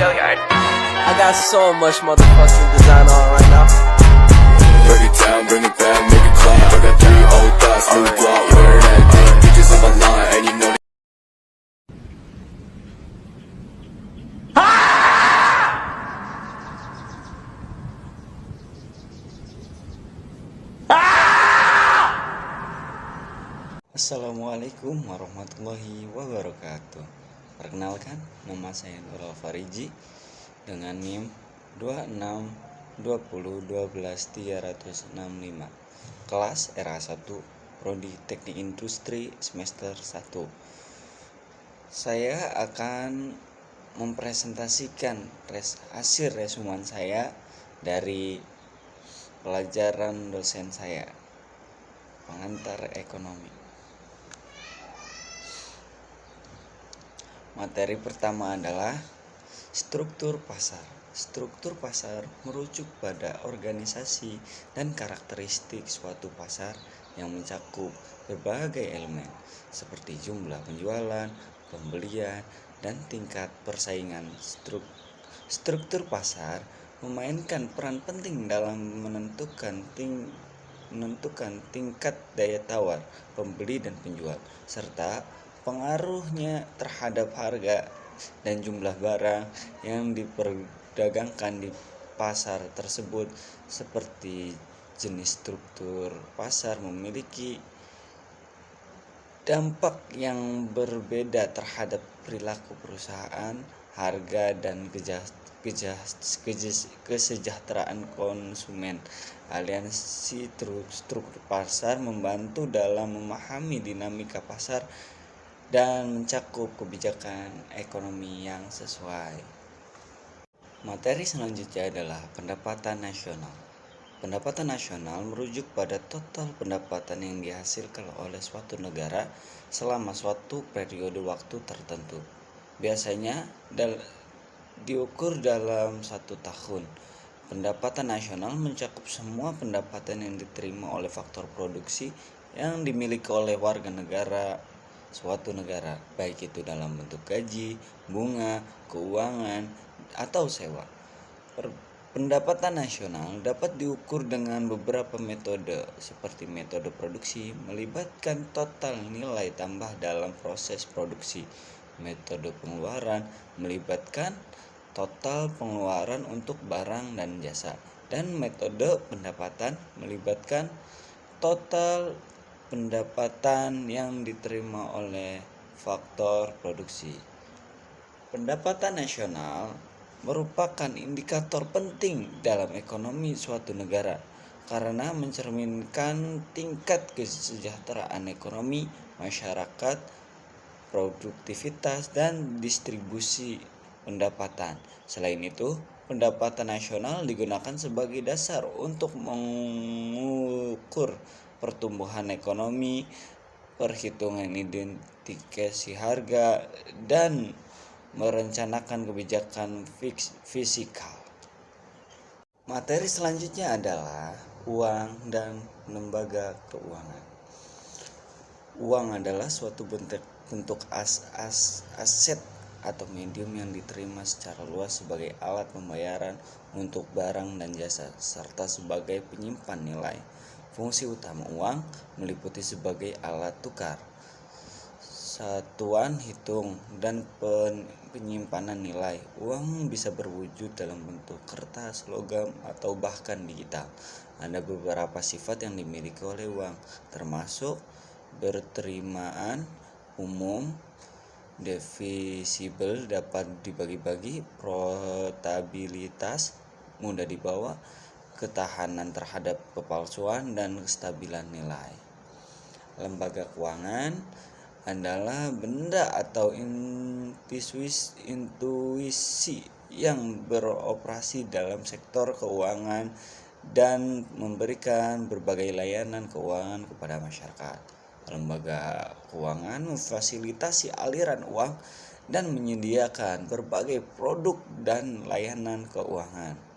I got so much motherfucking design on right now. Break it down, bring it back, make it clap. I got 3 old thoughts, new block, where that thing. Bitches on my line, and you know Assalamualaikum warahmatullahi wabarakatuh. Perkenalkan, nama saya Nurul Fariji dengan NIM 2620121365, kelas RA1, Prodi Teknik Industri semester 1. Saya akan mempresentasikan hasil resumen saya dari pelajaran dosen saya, pengantar ekonomi. Materi pertama adalah struktur pasar. Struktur pasar merujuk pada organisasi dan karakteristik suatu pasar yang mencakup berbagai elemen seperti jumlah penjualan, pembelian, dan tingkat persaingan. Struktur pasar memainkan peran penting dalam menentukan tingkat daya tawar pembeli dan penjual, serta pengaruhnya terhadap harga dan jumlah barang yang diperdagangkan di pasar tersebut. Seperti jenis struktur pasar memiliki dampak yang berbeda terhadap perilaku perusahaan, harga, dan kesejahteraan konsumen. Aliansi struktur pasar membantu dalam memahami dinamika pasar dan mencakup kebijakan ekonomi yang sesuai. Materi selanjutnya adalah pendapatan nasional. Pendapatan nasional merujuk pada total pendapatan yang dihasilkan oleh suatu negara selama suatu periode waktu tertentu. Biasanya diukur dalam 1 tahun. Pendapatan nasional mencakup semua pendapatan yang diterima oleh faktor produksi yang dimiliki oleh warga negara suatu negara, baik itu dalam bentuk gaji, bunga, keuangan, atau sewa. Pendapatan nasional dapat diukur dengan beberapa metode, seperti metode produksi melibatkan total nilai tambah dalam proses produksi, metode pengeluaran melibatkan total pengeluaran untuk barang dan jasa, dan metode pendapatan melibatkan total pendapatan yang diterima oleh faktor produksi. Pendapatan nasional merupakan indikator penting dalam ekonomi suatu negara karena mencerminkan tingkat kesejahteraan ekonomi masyarakat, produktivitas, dan distribusi pendapatan. Selain itu, pendapatan nasional digunakan sebagai dasar untuk mengukur pertumbuhan ekonomi, perhitungan identifikasi harga, dan merencanakan kebijakan fiskal. Materi selanjutnya adalah uang dan lembaga keuangan. Uang adalah suatu bentuk aset atau medium yang diterima secara luas sebagai alat pembayaran untuk barang dan jasa, serta sebagai penyimpan nilai. Fungsi utama uang meliputi sebagai alat tukar, satuan hitung, dan penyimpanan nilai. Uang bisa berwujud dalam bentuk kertas, logam, atau bahkan digital. Ada beberapa sifat yang dimiliki oleh uang, termasuk berterimaan, umum, divisible, dapat dibagi-bagi, portabilitas, mudah dibawa, ketahanan terhadap kepalsuan, dan kestabilan nilai. Lembaga keuangan adalah benda atau institusi yang beroperasi dalam sektor keuangan dan memberikan berbagai layanan keuangan kepada masyarakat. Lembaga keuangan memfasilitasi aliran uang dan menyediakan berbagai produk dan layanan keuangan.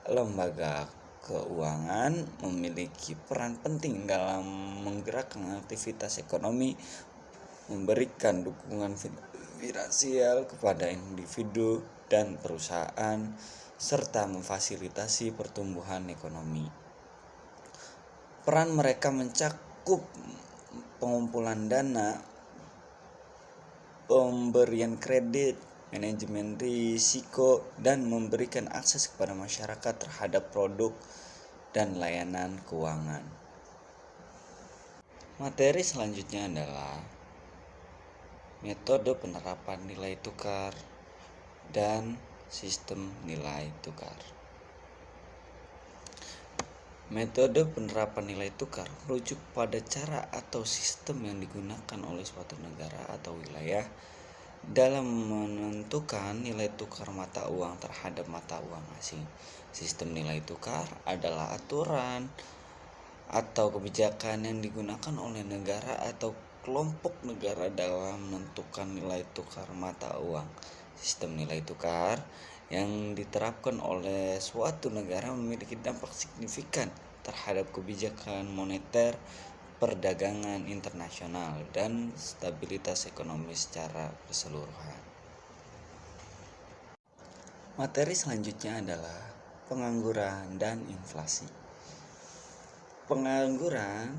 Lembaga keuangan memiliki peran penting dalam menggerakkan aktivitas ekonomi, memberikan dukungan finansial kepada individu, dan perusahaan, serta memfasilitasi pertumbuhan ekonomi. Peran mereka mencakup pengumpulan dana, pemberian kredit, manajemen risiko, dan memberikan akses kepada masyarakat terhadap produk dan layanan keuangan. Materi selanjutnya adalah metode penerapan nilai tukar dan sistem nilai tukar. Metode penerapan nilai tukar merujuk pada cara atau sistem yang digunakan oleh suatu negara atau wilayah dalam menentukan nilai tukar mata uang terhadap mata uang asing. Sistem nilai tukar adalah aturan atau kebijakan yang digunakan oleh negara atau kelompok negara dalam menentukan nilai tukar mata uang. Sistem nilai tukar yang diterapkan oleh suatu negara memiliki dampak signifikan terhadap kebijakan moneter, perdagangan internasional, dan stabilitas ekonomi secara keseluruhan. Materi selanjutnya adalah pengangguran dan inflasi. Pengangguran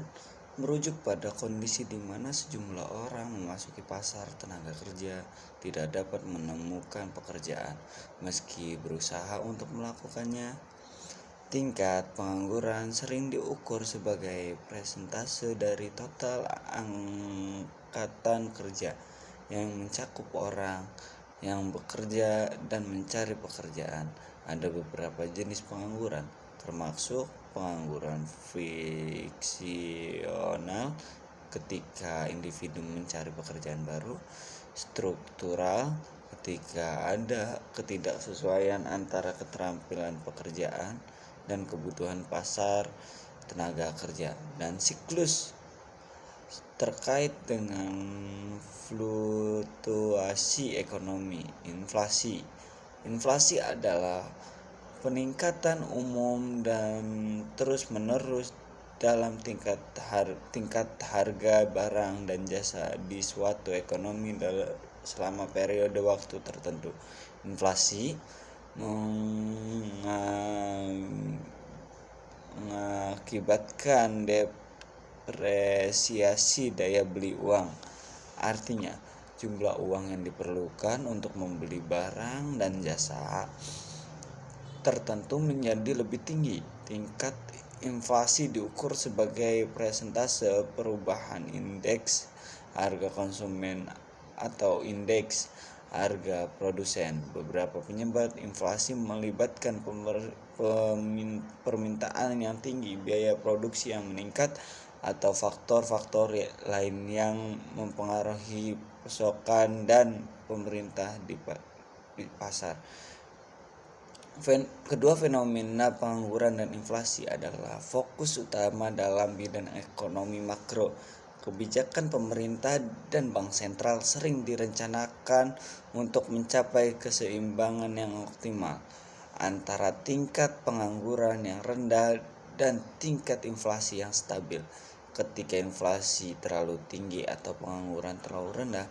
merujuk pada kondisi di mana sejumlah orang memasuki pasar tenaga kerja tidak dapat menemukan pekerjaan meski berusaha untuk melakukannya. Tingkat pengangguran sering diukur sebagai persentase dari total angkatan kerja yang mencakup orang yang bekerja dan mencari pekerjaan. Ada beberapa jenis pengangguran, termasuk pengangguran fiksional ketika individu mencari pekerjaan baru, struktural ketika ada ketidaksesuaian antara keterampilan pekerjaan dan kebutuhan pasar tenaga kerja, dan siklus terkait dengan fluktuasi ekonomi. Inflasi adalah peningkatan umum dan terus-menerus dalam tingkat harga barang dan jasa di suatu ekonomi selama periode waktu tertentu. Inflasi mengakibatkan depresiasi daya beli uang. Artinya, jumlah uang yang diperlukan untuk membeli barang dan jasa tertentu menjadi lebih tinggi. Tingkat inflasi diukur sebagai persentase perubahan indeks harga konsumen atau indeks harga produsen. Beberapa penyebab inflasi melibatkan permintaan yang tinggi, biaya produksi yang meningkat, atau faktor-faktor lain yang mempengaruhi pasokan dan pemerintah di pasar. Kedua fenomena pengangguran dan inflasi adalah fokus utama dalam bidang ekonomi makro. Kebijakan pemerintah dan bank sentral sering direncanakan untuk mencapai keseimbangan yang optimal antara tingkat pengangguran yang rendah dan tingkat inflasi yang stabil. Ketika inflasi terlalu tinggi atau pengangguran terlalu rendah,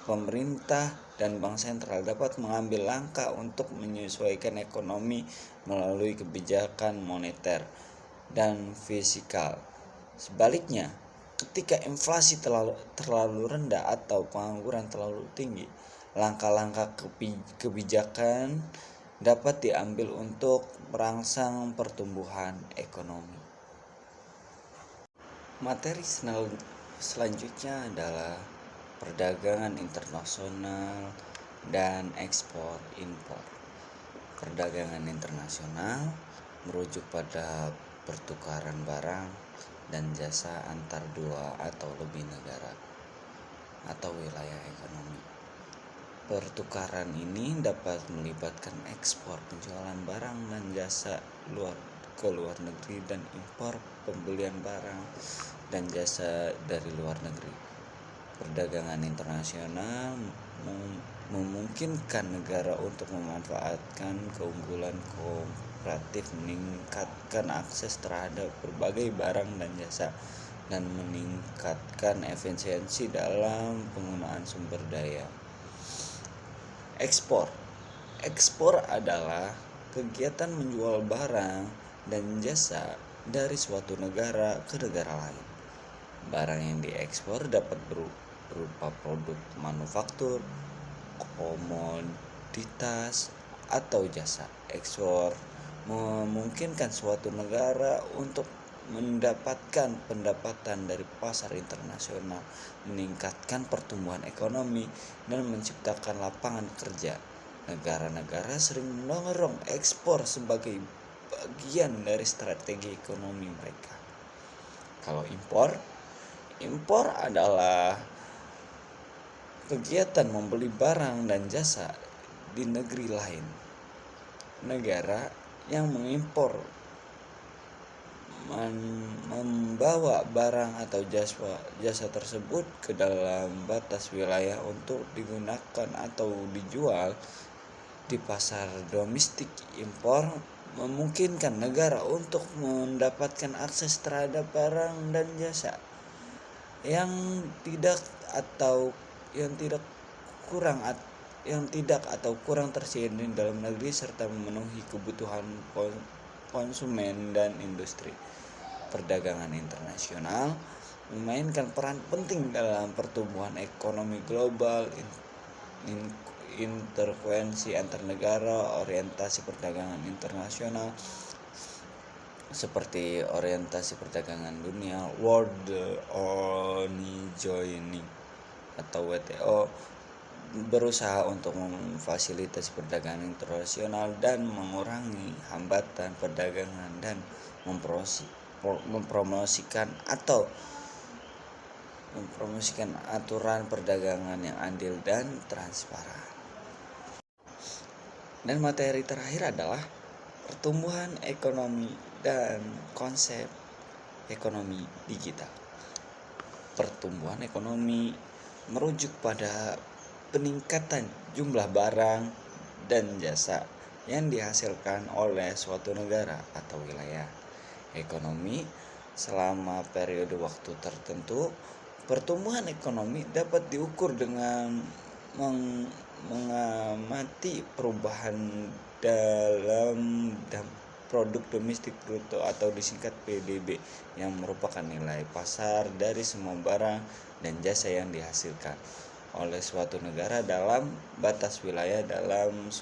pemerintah dan bank sentral dapat mengambil langkah untuk menyesuaikan ekonomi melalui kebijakan moneter dan fiskal. Sebaliknya, ketika inflasi terlalu rendah atau pengangguran terlalu tinggi, langkah-langkah kebijakan dapat diambil untuk merangsang pertumbuhan ekonomi. Materi selanjutnya adalah perdagangan internasional dan ekspor impor. Perdagangan internasional merujuk pada pertukaran barang dan jasa antar dua atau lebih negara atau wilayah ekonomi. Pertukaran ini dapat melibatkan ekspor penjualan barang dan jasa ke luar negeri dan impor pembelian barang dan jasa dari luar negeri. Perdagangan internasional memungkinkan negara untuk memanfaatkan keunggulan komparatif, meningkatkan akses terhadap berbagai barang dan jasa, dan meningkatkan efisiensi dalam penggunaan sumber daya. Ekspor Ekspor adalah kegiatan menjual barang dan jasa dari suatu negara ke negara lain. Barang yang diekspor dapat berupa produk manufaktur, komoditas, atau jasa. Ekspor memungkinkan suatu negara untuk mendapatkan pendapatan dari pasar internasional, meningkatkan pertumbuhan ekonomi, dan menciptakan lapangan kerja. Negara-negara sering mendorong ekspor sebagai bagian dari strategi ekonomi mereka. Kalau impor adalah kegiatan membeli barang dan jasa di negeri lain. Negara yang mengimpor membawa barang atau jasa tersebut ke dalam batas wilayah untuk digunakan atau dijual di pasar domestik. Impor memungkinkan negara untuk mendapatkan akses terhadap barang dan jasa yang tidak atau kurang tersedia di dalam negeri serta memenuhi kebutuhan konsumen dan industri. Perdagangan internasional memainkan peran penting dalam pertumbuhan ekonomi global. Intervensi antar negara, orientasi perdagangan internasional seperti orientasi perdagangan dunia World Organization atau WTO berusaha untuk memfasilitasi perdagangan internasional dan mengurangi hambatan perdagangan dan mempromosikan aturan perdagangan yang adil dan transparan. Dan materi terakhir adalah pertumbuhan ekonomi dan konsep ekonomi digital. Pertumbuhan ekonomi merujuk pada peningkatan jumlah barang dan jasa yang dihasilkan oleh suatu negara atau wilayah. Ekonomi selama periode waktu tertentu. Pertumbuhan ekonomi dapat diukur dengan mengamati perubahan dalam produk domestik bruto atau disingkat PDB yang merupakan nilai pasar dari semua barang dan jasa yang dihasilkan oleh suatu negara dalam batas wilayah dalam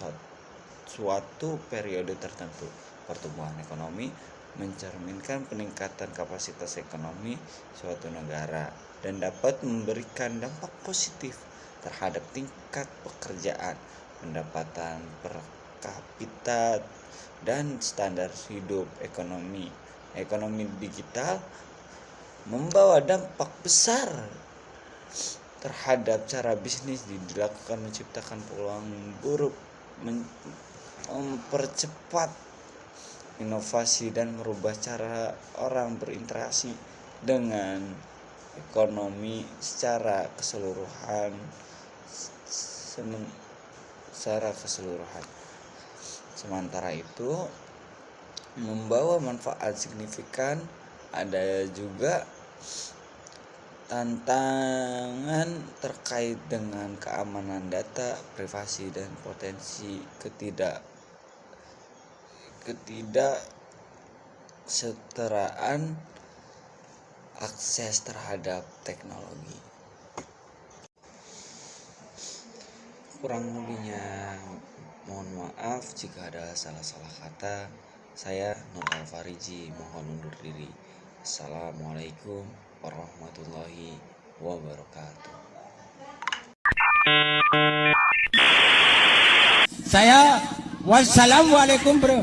suatu periode tertentu. Pertumbuhan ekonomi mencerminkan peningkatan kapasitas ekonomi suatu negara dan dapat memberikan dampak positif terhadap tingkat pekerjaan, pendapatan per kapita, dan standar hidup. Ekonomi digital membawa dampak besar terhadap cara bisnis dilakukan, menciptakan peluang buruk, mempercepat inovasi dan merubah cara orang berinteraksi dengan ekonomi secara keseluruhan. Sementara itu membawa manfaat signifikan, ada juga tantangan terkait dengan keamanan data, privasi, dan potensi ketidaksetaraan akses terhadap teknologi. Kurang lebihnya mohon maaf jika ada salah-salah kata. Saya Nur Al-Fariji mohon undur diri. Assalamualaikum warahmatullahi wabarakatuh. Saya wassalamualaikum bro.